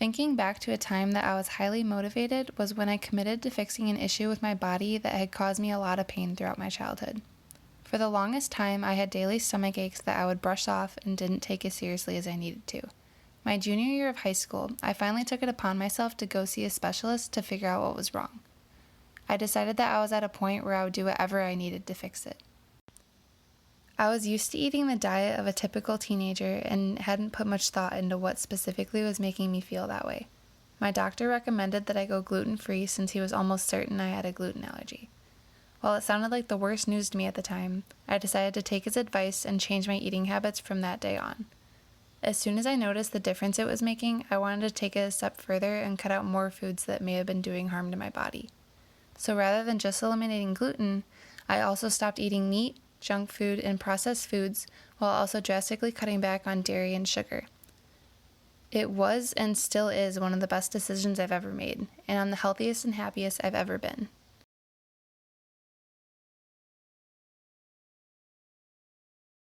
Thinking back to a time that I was highly motivated was when I committed to fixing an issue with my body that had caused me a lot of pain throughout my childhood. For the longest time, I had daily stomach aches that I would brush off and didn't take as seriously as I needed to. My junior year of high school, I finally took it upon myself to go see a specialist to figure out what was wrong. I decided that I was at a point where I would do whatever I needed to fix it. I was used to eating the diet of a typical teenager and hadn't put much thought into what specifically was making me feel that way. My doctor recommended that I go gluten-free since he was almost certain I had a gluten allergy. While it sounded like the worst news to me at the time, I decided to take his advice and change my eating habits from that day on. As soon as I noticed the difference it was making, I wanted to take it a step further and cut out more foods that may have been doing harm to my body. So rather than just eliminating gluten, I also stopped eating meat, junk food, and processed foods, while also drastically cutting back on dairy and sugar. It was and still is one of the best decisions I've ever made, and I'm the healthiest and happiest I've ever been.